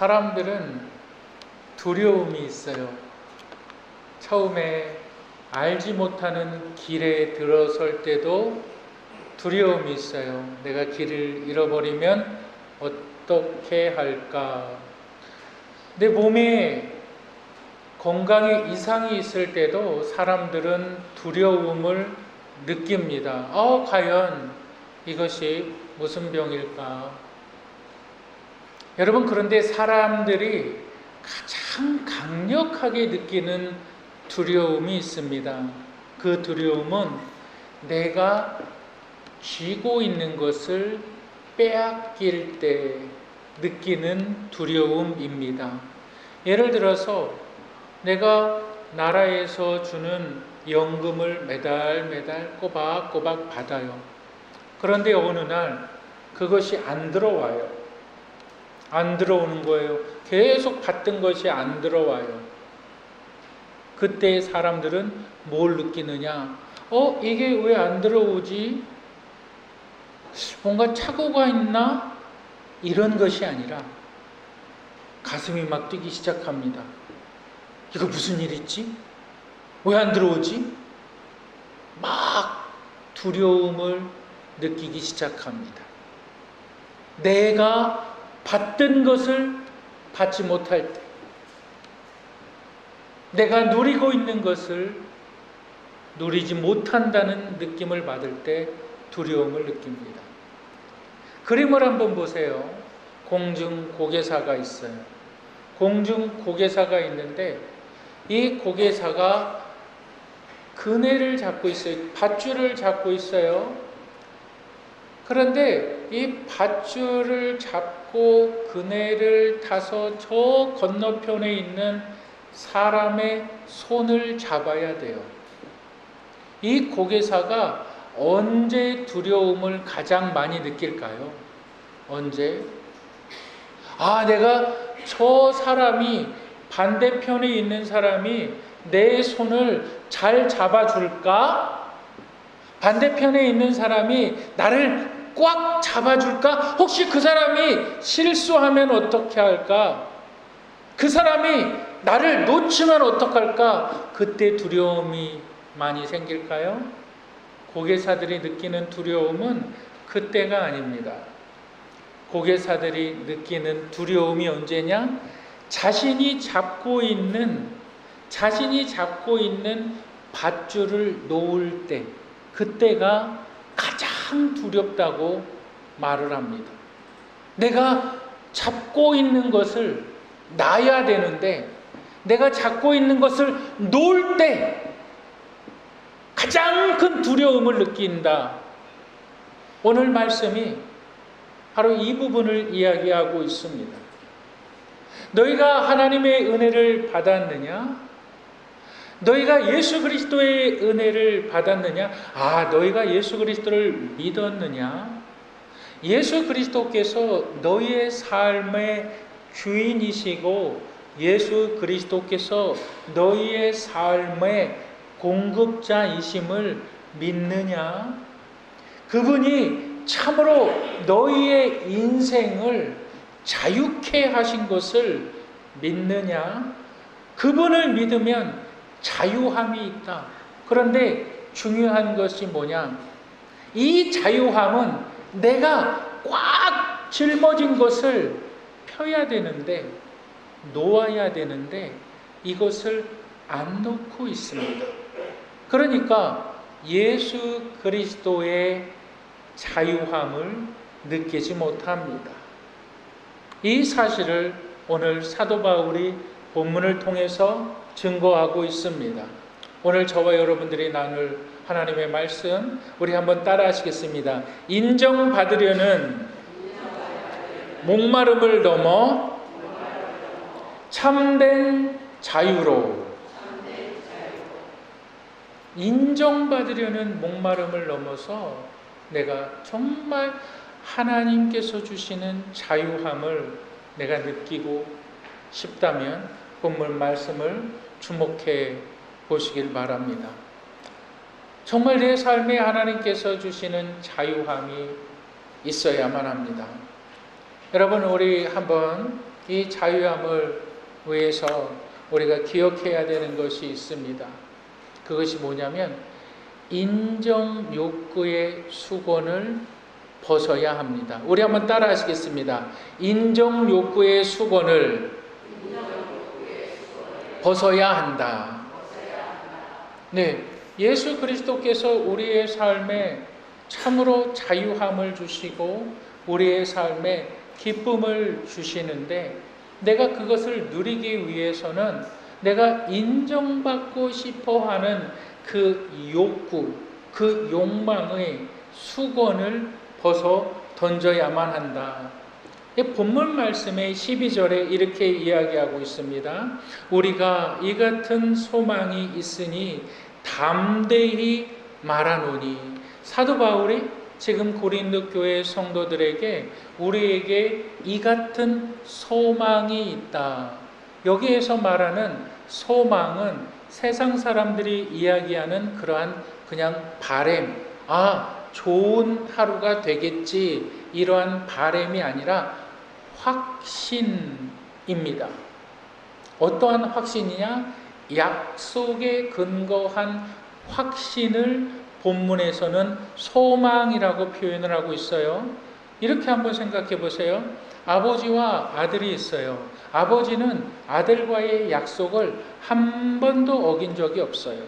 사람들은 두려움이 있어요. 처음에 알지 못하는 길에 들어설 때도 두려움이 있어요. 내가 길을 잃어버리면 어떻게 할까? 내 몸에 건강에 이상이 있을 때도 사람들은 두려움을 느낍니다. 과연 이것이 무슨 병일까? 여러분, 그런데 사람들이 가장 강력하게 느끼는 두려움이 있습니다. 그 두려움은 내가 쥐고 있는 것을 빼앗길 때 느끼는 두려움입니다. 예를 들어서 내가 나라에서 주는 연금을 매달 꼬박꼬박 받아요. 그런데 어느 날 그것이 안 들어와요. 안 들어오는 거예요. 계속 받던 것이 안 들어와요. 그때 사람들은 뭘 느끼느냐? 이게 왜 안 들어오지? 뭔가 착오가 있나? 이런 것이 아니라 가슴이 막 뛰기 시작합니다. 이거 무슨 일 있지? 왜 안 들어오지? 막 두려움을 느끼기 시작합니다. 내가 받던 것을 받지 못할 때, 내가 누리고 있는 것을 누리지 못한다는 느낌을 받을 때 두려움을 느낍니다. 그림을 한번 보세요. 공중고개사가 있어요. 공중고개사가 있는데 이 고개사가 그네를 잡고 있어요. 밧줄을 잡고 있어요. 그런데 이 밧줄을 잡고 그네를 타서 저 건너편에 있는 사람의 손을 잡아야 돼요. 이 고개사가 언제 두려움을 가장 많이 느낄까요? 언제? 내가 저 사람이, 반대편에 있는 사람이 내 손을 잘 잡아줄까? 반대편에 있는 사람이 나를 꽉 잡아줄까? 혹시 그 사람이 실수하면 어떻게 할까? 그 사람이 나를 놓치면 어떡할까? 그때 두려움이 많이 생길까요? 고개사들이 느끼는 두려움은 그때가 아닙니다. 고개사들이 느끼는 두려움이 언제냐? 자신이 잡고 있는 밧줄을 놓을 때, 그때가 가장 두렵다고 말을 합니다. 내가 잡고 있는 것을 놔야 되는데, 내가 잡고 있는 것을 놓을 때 가장 큰 두려움을 느낀다. 오늘 말씀이 바로 이 부분을 이야기하고 있습니다. 너희가 하나님의 은혜를 받았느냐? 너희가 예수 그리스도의 은혜를 받았느냐? 너희가 예수 그리스도를 믿었느냐? 예수 그리스도께서 너희의 삶의 주인이시고 예수 그리스도께서 너희의 삶의 공급자이심을 믿느냐? 그분이 참으로 너희의 인생을 자유케 하신 것을 믿느냐? 그분을 믿으면 자유함이 있다. 그런데 중요한 것이 뭐냐? 이 자유함은 내가 꽉 짊어진 것을 펴야 되는데, 놓아야 되는데 이것을 안 놓고 있습니다. 그러니까 예수 그리스도의 자유함을 느끼지 못합니다. 이 사실을 오늘 사도 바울이 본문을 통해서 증거하고 있습니다. 오늘 저와 여러분들이 나눌 하나님의 말씀, 우리 한번 따라 하시겠습니다. 인정받으려는 목마름을 넘어 참된 자유로. 인정받으려는 목마름을 넘어서 내가 정말 하나님께서 주시는 자유함을 내가 느끼고 싶다면 본문 말씀을 주목해 보시길 바랍니다. 정말 내 삶에 하나님께서 주시는 자유함이 있어야만 합니다. 여러분, 우리 한번 이 자유함을 위해서 우리가 기억해야 되는 것이 있습니다. 그것이 뭐냐면 인정 욕구의 수건을 벗어야 합니다. 우리 한번 따라 하시겠습니다. 인정 욕구의 수건을 벗어야 한다. 네, 예수 그리스도께서 우리의 삶에 참으로 자유함을 주시고 우리의 삶에 기쁨을 주시는데, 내가 그것을 누리기 위해서는 내가 인정받고 싶어 하는 그 욕구, 그 욕망의 수건을 벗어 던져야만 한다. 본문 말씀의 12절에 이렇게 이야기하고 있습니다. 우리가 이 같은 소망이 있으니 담대히 말하노니. 사도 바울이 지금 고린도 교회 성도들에게 우리에게 이 같은 소망이 있다. 여기에서 말하는 소망은 세상 사람들이 이야기하는 그러한 그냥 바램, 좋은 하루가 되겠지, 이러한 바램이 아니라 확신입니다. 어떠한 확신이냐? 약속에 근거한 확신을 본문에서는 소망이라고 표현을 하고 있어요. 이렇게 한번 생각해 보세요. 아버지와 아들이 있어요. 아버지는 아들과의 약속을 한 번도 어긴 적이 없어요.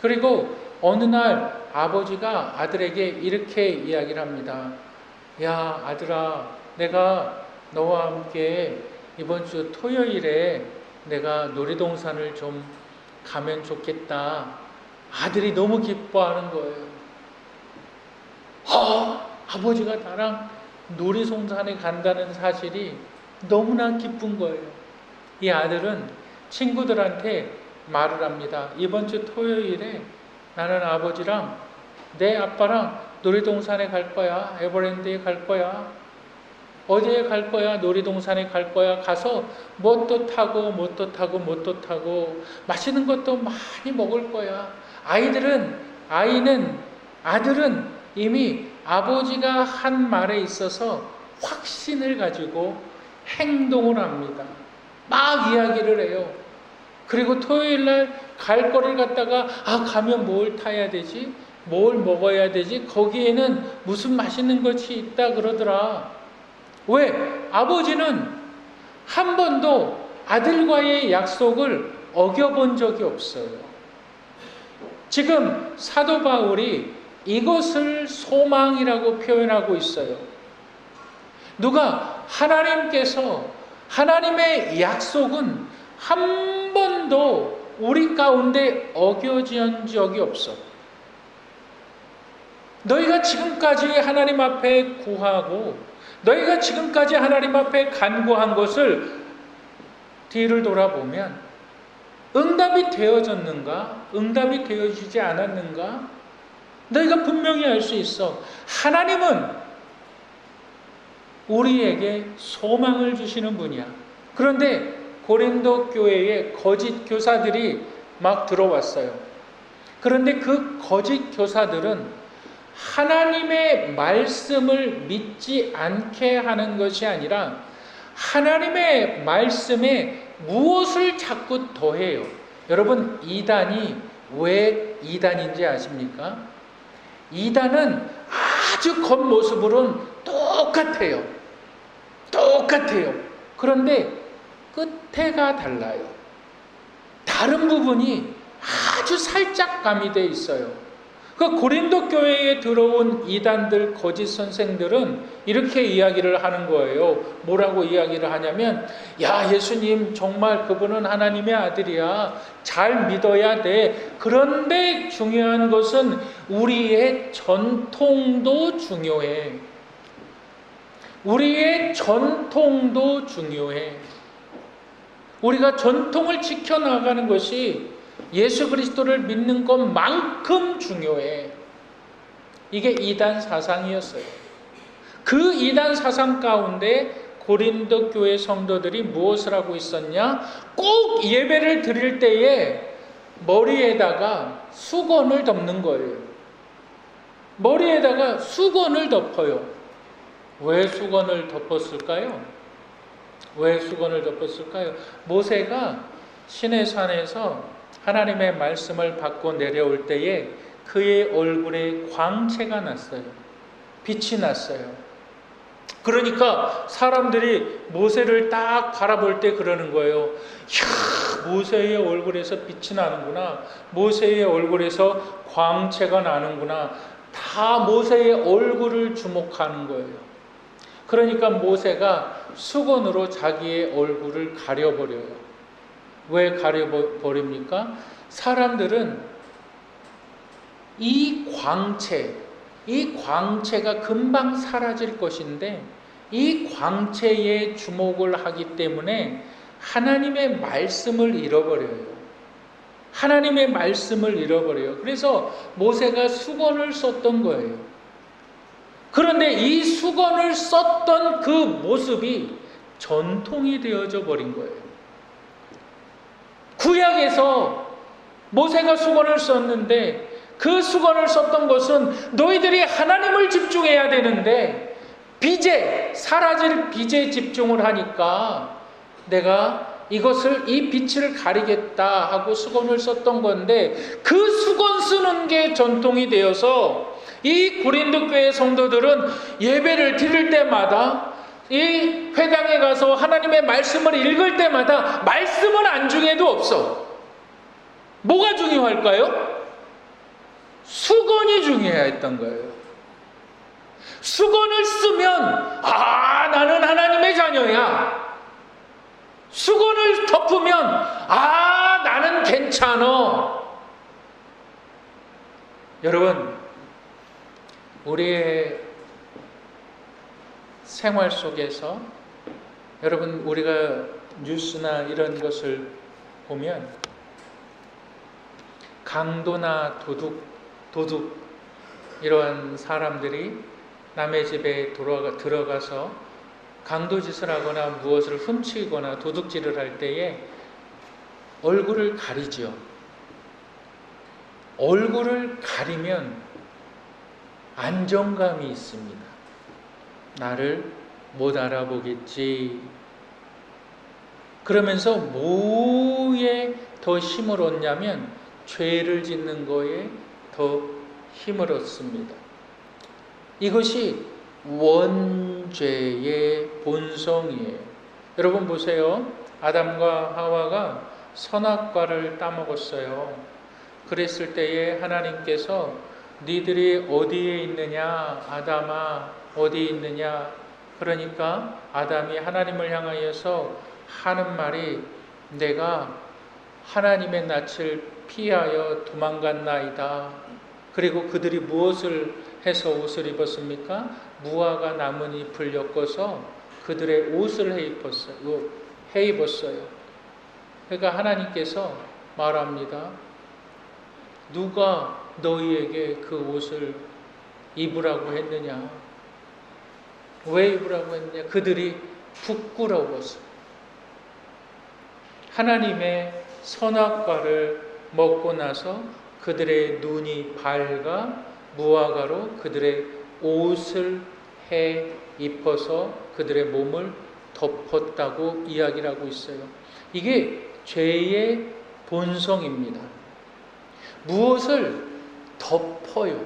그리고 어느 날 아버지가 아들에게 이렇게 이야기를 합니다. 야, 아들아, 내가 너와 함께 이번 주 토요일에 내가 놀이동산을 좀 가면 좋겠다. 아들이 너무 기뻐하는 거예요. 아버지가 나랑 놀이동산에 간다는 사실이 너무나 기쁜 거예요. 이 아들은 친구들한테 말을 합니다. 이번 주 토요일에 나는 아버지랑 내 아빠랑 놀이동산에 갈 거야. 에버랜드에 갈 거야. 어디에 갈 거야? 놀이동산에 갈 거야. 가서 뭣도 타고 맛있는 것도 많이 먹을 거야. 아들은 이미 아버지가 한 말에 있어서 확신을 가지고 행동을 합니다. 막 이야기를 해요. 그리고 토요일날 갈 거를 갖다가 가면 뭘 타야 되지? 뭘 먹어야 되지? 거기에는 무슨 맛있는 것이 있다 그러더라. 왜? 아버지는 한 번도 아들과의 약속을 어겨본 적이 없어요. 지금 사도 바울이 이것을 소망이라고 표현하고 있어요. 하나님께서 하나님의 약속은 한 번도 우리 가운데 어겨진 적이 없어. 너희가 지금까지 하나님 앞에 구하고 너희가 지금까지 하나님 앞에 간구한 것을 뒤를 돌아보면 응답이 되어졌는가? 응답이 되어지지 않았는가? 너희가 분명히 알 수 있어. 하나님은 우리에게 소망을 주시는 분이야. 그런데 고린도 교회에 거짓 교사들이 막 들어왔어요. 그런데 그 거짓 교사들은 하나님의 말씀을 믿지 않게 하는 것이 아니라 하나님의 말씀에 무엇을 자꾸 더해요. 여러분, 이단이 왜 이단인지 아십니까? 이단은 아주 겉모습으로는 똑같아요. 그런데 끝에가 달라요. 다른 부분이 아주 살짝 가미되어 있어요. 그 고린도 교회에 들어온 이단들, 거짓 선생들은 이렇게 이야기를 하는 거예요. 뭐라고 이야기를 하냐면, 야, 예수님 정말 그분은 하나님의 아들이야. 잘 믿어야 돼. 그런데 중요한 것은 우리의 전통도 중요해. 우리가 전통을 지켜나가는 것이 예수 그리스도를 믿는 것만큼 중요해. 이게 이단 사상이었어요. 그 이단 사상 가운데 고린도 교회 성도들이 무엇을 하고 있었냐? 꼭 예배를 드릴 때에 머리에다가 수건을 덮는 거예요. 머리에다가 수건을 덮어요. 왜 수건을 덮었을까요? 왜 수건을 덮었을까요? 모세가 시내산에서 하나님의 말씀을 받고 내려올 때에 그의 얼굴에 광채가 났어요. 빛이 났어요. 그러니까 사람들이 모세를 딱 바라볼 때 그러는 거예요. 이야, 모세의 얼굴에서 빛이 나는구나. 모세의 얼굴에서 광채가 나는구나. 다 모세의 얼굴을 주목하는 거예요. 그러니까 모세가 수건으로 자기의 얼굴을 가려버려요. 왜 가려버립니까? 사람들은 이 광채가 금방 사라질 것인데 이 광채에 주목을 하기 때문에 하나님의 말씀을 잃어버려요. 하나님의 말씀을 잃어버려요. 그래서 모세가 수건을 썼던 거예요. 그런데 이 수건을 썼던 그 모습이 전통이 되어져 버린 거예요. 구약에서 모세가 수건을 썼는데 그 수건을 썼던 것은 너희들이 하나님을 집중해야 되는데 사라질 빚에 집중을 하니까 내가 이 빛을 가리겠다 하고 수건을 썼던 건데 그 수건 쓰는 게 전통이 되어서 이 고린도 교회 성도들은 예배를 드릴 때마다 이 회당에 가서 하나님의 말씀을 읽을 때마다 말씀은 안중에도 없어. 뭐가 중요할까요? 수건이 중요했던 거예요. 수건을 쓰면 나는 하나님의 자녀야. 수건을 덮으면 나는 괜찮아. 여러분, 우리의 생활 속에서 여러분 우리가 뉴스나 이런 것을 보면 강도나 도둑 이러한 사람들이 남의 집에 들어가서 강도짓을 하거나 무엇을 훔치거나 도둑질을 할 때에 얼굴을 가리죠. 얼굴을 가리면 안정감이 있습니다. 나를 못 알아보겠지. 그러면서 뭐에 더 힘을 얻냐면 죄를 짓는 거에 더 힘을 얻습니다. 이것이 원죄의 본성이에요. 여러분 보세요. 아담과 하와가 선악과를 따먹었어요. 그랬을 때에 하나님께서 니들이 어디에 있느냐? 아담아 어디 있느냐? 그러니까 아담이 하나님을 향하여서 하는 말이 내가 하나님의 낯을 피하여 도망갔나이다. 그리고 그들이 무엇을 해서 옷을 입었습니까? 무화과 나뭇잎을 엮어서 그들의 옷을 해 입었어요. 그러니까 하나님께서 말합니다. 누가 너희에게 그 옷을 입으라고 했느냐? 왜 입으라고 했느냐? 그들이 부끄러워서. 하나님의 선악과를 먹고 나서 그들의 눈이 밝아 무화과로 그들의 옷을 해 입어서 그들의 몸을 덮었다고 이야기를 하고 있어요. 이게 죄의 본성입니다. 무엇을 덮어요?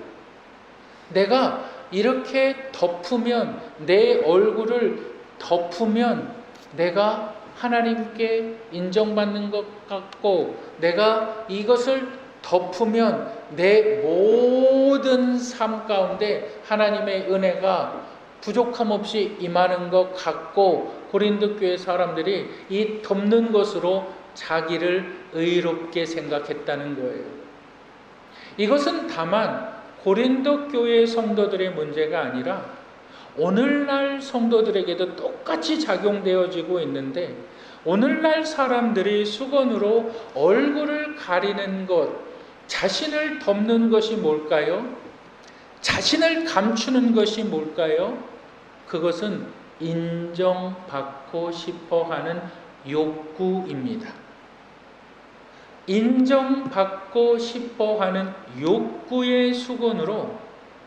내가 이렇게 덮으면, 내 얼굴을 덮으면 내가 하나님께 인정받는 것 같고, 내가 이것을 덮으면 내 모든 삶 가운데 하나님의 은혜가 부족함 없이 임하는 것 같고, 고린도 교회 사람들이 이 덮는 것으로 자기를 의롭게 생각했다는 거예요. 이것은 다만 고린도 교회 성도들의 문제가 아니라 오늘날 성도들에게도 똑같이 작용되어지고 있는데, 오늘날 사람들이 수건으로 얼굴을 가리는 것, 자신을 덮는 것이 뭘까요? 자신을 감추는 것이 뭘까요? 그것은 인정받고 싶어 하는 욕구입니다. 인정받고 싶어 하는 욕구의 수건으로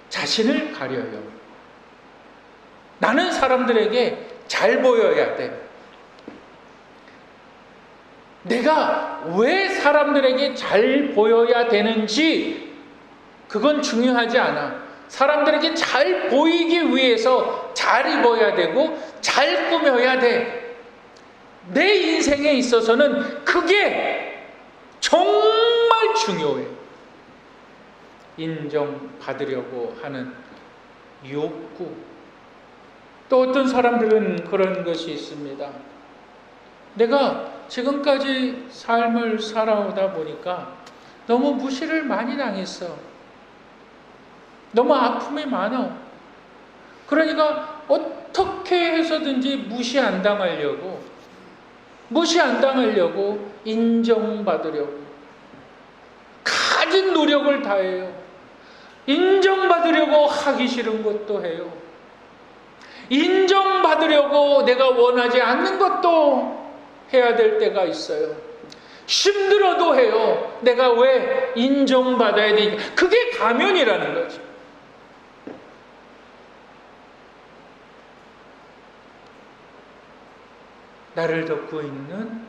자신을 가려요. 나는 사람들에게 잘 보여야 돼. 내가 왜 사람들에게 잘 보여야 되는지 그건 중요하지 않아. 사람들에게 잘 보이기 위해서 잘 입어야 되고 잘 꾸며야 돼. 내 인생에 있어서는 그게 정말 중요해. 인정받으려고 하는 욕구. 또 어떤 사람들은 그런 것이 있습니다. 내가 지금까지 삶을 살아오다 보니까 너무 무시를 많이 당했어. 너무 아픔이 많아. 그러니까 어떻게 해서든지 무시 안 당하려고 인정받으려고 가진 노력을 다해요. 인정받으려고 하기 싫은 것도 해요. 인정받으려고 내가 원하지 않는 것도 해야 될 때가 있어요. 힘들어도 해요. 내가 왜 인정받아야 되니까. 그게 가면이라는 거죠. 나를 덮고 있는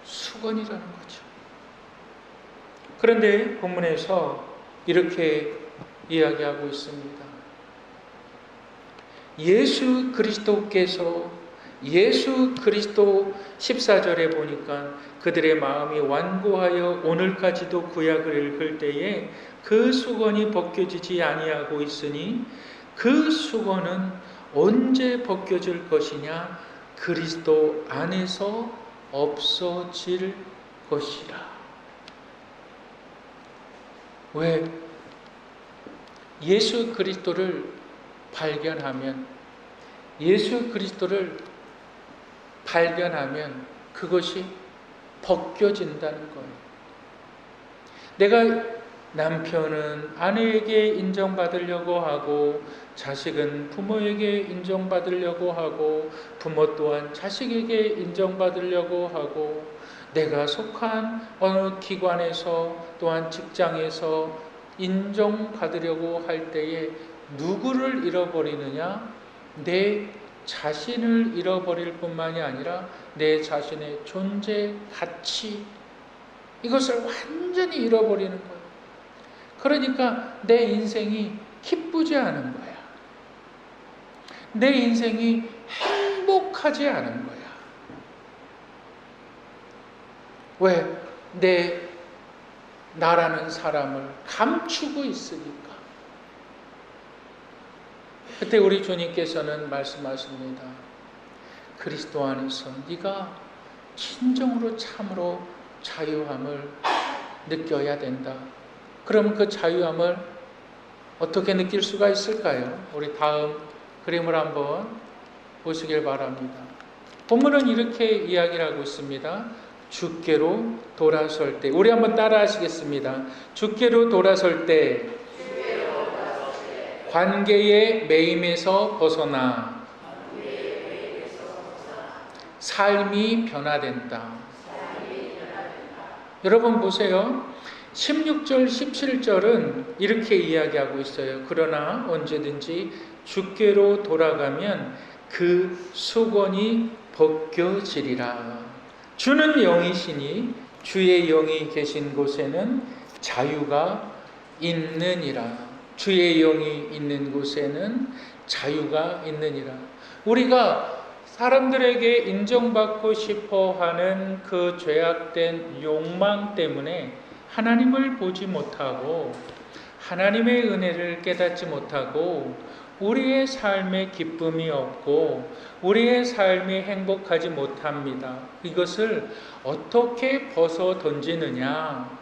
수건이라는 거죠. 그런데 본문에서 이렇게 이야기하고 있습니다. 예수 그리스도 14절에 보니까 그들의 마음이 완고하여 오늘까지도 구약을 읽을 때에 그 수건이 벗겨지지 아니하고 있으니 그 수건은 언제 벗겨질 것이냐? 그리스도 안에서 없어질 것이라. 왜? 예수 그리스도를 발견하면 그것이 벗겨진다는 거예요. 내가 남편은 아내에게 인정받으려고 하고 자식은 부모에게 인정받으려고 하고 부모 또한 자식에게 인정받으려고 하고 내가 속한 어느 기관에서 또한 직장에서 인정받으려고 할 때에 누구를 잃어버리느냐? 내 자신을 잃어버릴 뿐만이 아니라 내 자신의 존재, 가치 이것을 완전히 잃어버리는 거예요. 그러니까 내 인생이 기쁘지 않은 거야. 내 인생이 행복하지 않은 거야. 왜? 나라는 사람을 감추고 있으니까. 그때 우리 주님께서는 말씀하십니다. 그리스도 안에서 네가 진정으로 참으로 자유함을 느껴야 된다. 그럼 그 자유함을 어떻게 느낄 수가 있을까요? 우리 다음 그림을 한번 보시길 바랍니다. 본문은 이렇게 이야기를 하고 있습니다. 주께로 돌아설 때. 우리 한번 따라 하시겠습니다. 주께로 돌아설 때 관계의 매임에서 벗어나 삶이 변화된다. 여러분 보세요. 16절, 17절은 이렇게 이야기하고 있어요. 그러나 언제든지 주께로 돌아가면 그 수건이 벗겨지리라. 주는 영이시니 주의 영이 계신 곳에는 자유가 있느니라. 주의 영이 있는 곳에는 자유가 있느니라. 우리가 사람들에게 인정받고 싶어 하는 그 죄악된 욕망 때문에 하나님을 보지 못하고 하나님의 은혜를 깨닫지 못하고 우리의 삶에 기쁨이 없고 우리의 삶이 행복하지 못합니다. 이것을 어떻게 벗어 던지느냐?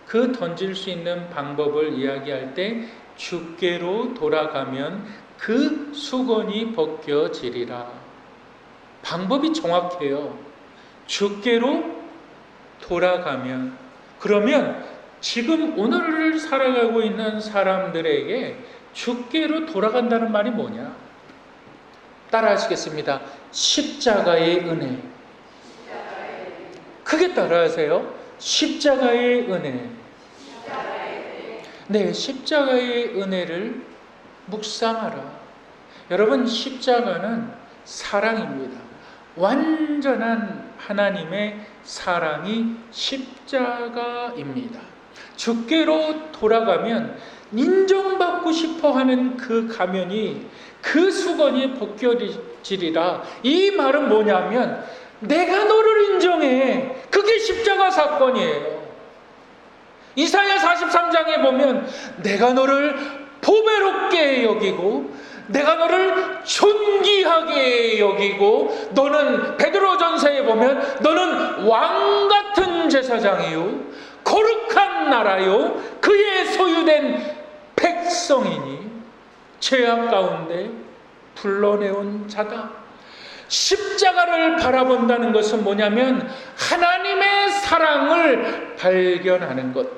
그 던질 수 있는 방법을 이야기할 때 주께로 돌아가면 그 수건이 벗겨지리라. 방법이 정확해요. 주께로 돌아가면. 그러면 지금 오늘을 살아가고 있는 사람들에게 주께로 돌아간다는 말이 뭐냐? 따라 하시겠습니다. 십자가의 은혜. 크게 따라 하세요. 십자가의 은혜. 네, 십자가의 은혜를 묵상하라. 여러분, 십자가는 사랑입니다. 완전한 하나님의 사랑이 십자가입니다. 주께로 돌아가면 인정받고 싶어하는 그 가면이, 그 수건이 벗겨지리라. 이 말은 뭐냐면 내가 너를 인정해. 그게 십자가 사건이에요. 이사야 43장에 보면 내가 너를 보배롭게 여기고 내가 너를 존귀하게 여기고, 너는 베드로전서에 보면 너는 왕같은 제사장이요 거룩한 나라요 그의 소유된 백성이니 죄악 가운데 불러내온 자다. 십자가를 바라본다는 것은 뭐냐면 하나님의 사랑을 발견하는 것.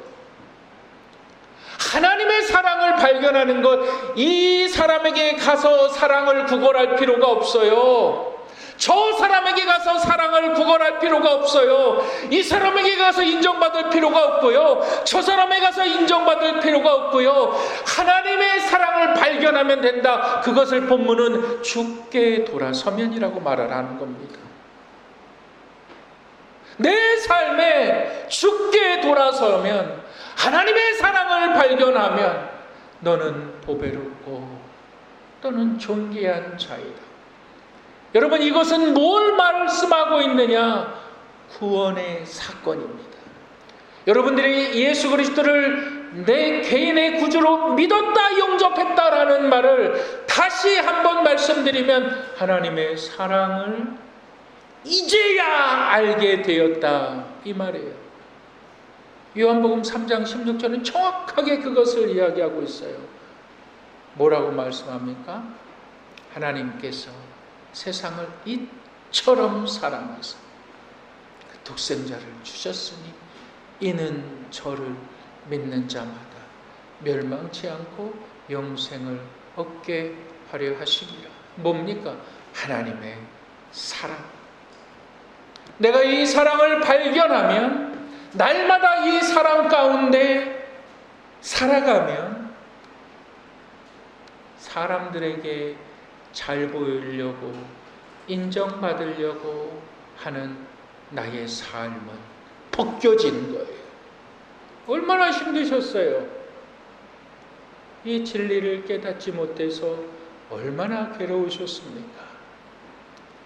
하나님의 사랑을 발견하는 것. 이 사람에게 가서 사랑을 구걸할 필요가 없어요. 저 사람에게 가서 사랑을 구걸할 필요가 없어요. 이 사람에게 가서 인정받을 필요가 없고요. 저 사람에게 가서 인정받을 필요가 없고요. 하나님의 사랑을 발견하면 된다. 그것을 본문은 주께 돌아서면이라고 말을 하는 겁니다. 내 삶에 주께 돌아서면, 하나님의 사랑을 발견하면 너는 보배롭고 너는 존귀한 자이다. 여러분, 이것은 뭘 말씀하고 있느냐? 구원의 사건입니다. 여러분들이 예수 그리스도를 내 개인의 구주로 믿었다, 영접했다라는 말을 다시 한번 말씀드리면 하나님의 사랑을 이제야 알게 되었다, 이 말이에요. 요한복음 3장 16절은 정확하게 그것을 이야기하고 있어요. 뭐라고 말씀합니까? 하나님께서 세상을 이처럼 사랑하사 그 독생자를 주셨으니 이는 저를 믿는 자마다 멸망치 않고 영생을 얻게 하려 하심이라. 뭡니까? 하나님의 사랑. 내가 이 사랑을 발견하면, 날마다 이 사랑 가운데 살아가면 사람들에게 잘 보이려고, 인정받으려고 하는 나의 삶은 벗겨진 거예요. 얼마나 힘드셨어요? 이 진리를 깨닫지 못해서 얼마나 괴로우셨습니까?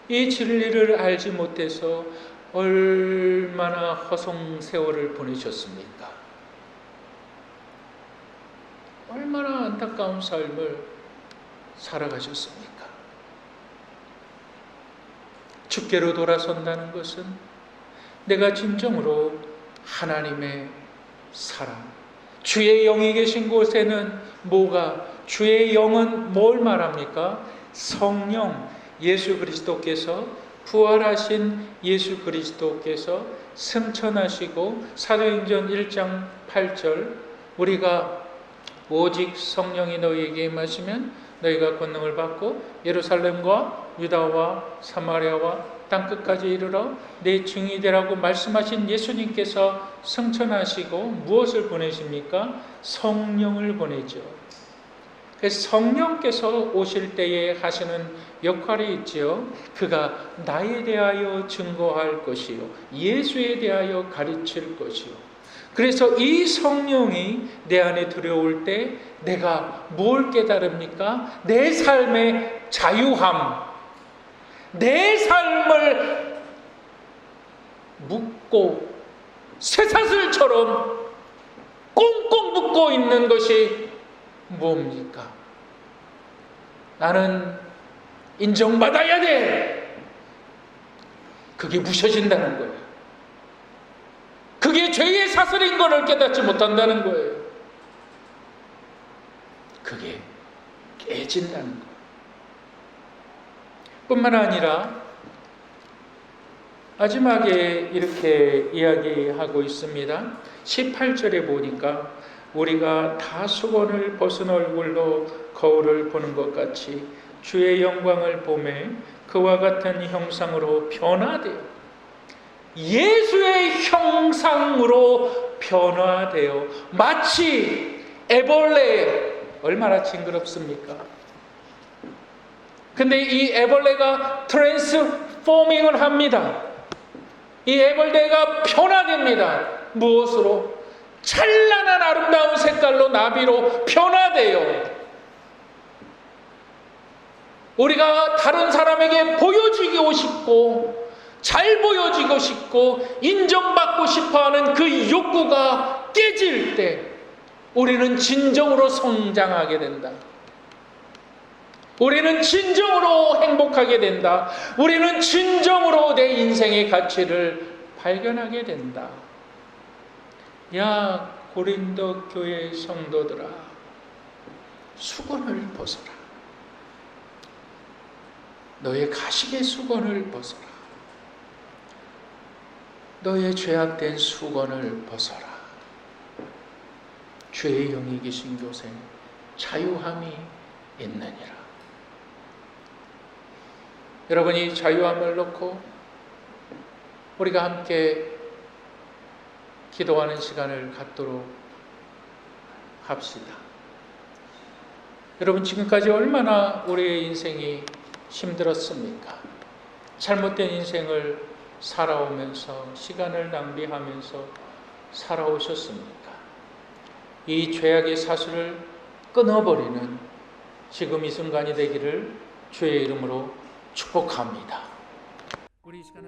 이 진리를 알지 못해서 얼마나 허송 세월을 보내셨습니까? 얼마나 안타까운 삶을 살아가셨습니까? 주께로 돌아선다는 것은 내가 진정으로 하나님의 사랑, 주의 영이 계신 곳에는 뭐가, 주의 영은 뭘 말합니까? 성령, 예수 그리스도께서, 부활하신 예수 그리스도께서 승천하시고, 사도행전 1장 8절 우리가 오직 성령이 너희에게 임하시면 너희가 권능을 받고 예루살렘과 유다와 사마리아와 땅끝까지 이르러 내 증인이 되라고 말씀하신 예수님께서 승천하시고 무엇을 보내십니까? 성령을 보내죠. 그래서 성령께서 오실 때에 하시는 역할이 있지요. 그가 나에 대하여 증거할 것이요, 예수에 대하여 가르칠 것이요. 그래서 이 성령이 내 안에 들어올 때 내가 뭘 깨달습니까? 내 삶의 자유함, 내 삶을 묶고 쇠사슬처럼 꽁꽁 묶고 있는 것이 뭡니까? 나는 인정받아야 돼. 그게 부셔진다는 거예요. 그게 죄의 사슬인 것을 깨닫지 못한다는 거예요. 그게 깨진다는 거예요. 뿐만 아니라 마지막에 이렇게 이야기하고 있습니다. 18절에 보니까 우리가 다 수건을 벗은 얼굴로 거울을 보는 것 같이 주의 영광을 보매 그와 같은 형상으로 변화되어, 예수의 형상으로 변화되어, 마치 애벌레, 얼마나 징그럽습니까? 근데 이 애벌레가 포밍을 합니다. 이 애벌레가 변화됩니다. 무엇으로? 찬란한 아름다운 색깔로, 나비로 변화돼요. 우리가 다른 사람에게 보여지고 싶고 잘 보여지고 싶고 인정받고 싶어하는 그 욕구가 깨질 때 우리는 진정으로 성장하게 된다. 우리는 진정으로 행복하게 된다. 우리는 진정으로 내 인생의 가치를 발견하게 된다. 야, 고린도 교회 성도들아, 수건을 벗어라. 너의 가식의 수건을 벗어라. 너의 죄악된 수건을 벗어라. 주의 영이 계신 곳에 자유함이 있느니라. 여러분이 자유함을 놓고 우리가 함께 기도하는 시간을 갖도록 합시다. 여러분, 지금까지 얼마나 우리의 인생이 힘들었습니까? 잘못된 인생을 살아오면서 시간을 낭비하면서 살아오셨습니까? 이 죄악의 사슬을 끊어버리는 지금 이 순간이 되기를 주의 이름으로 축복합니다. 우리 이 시간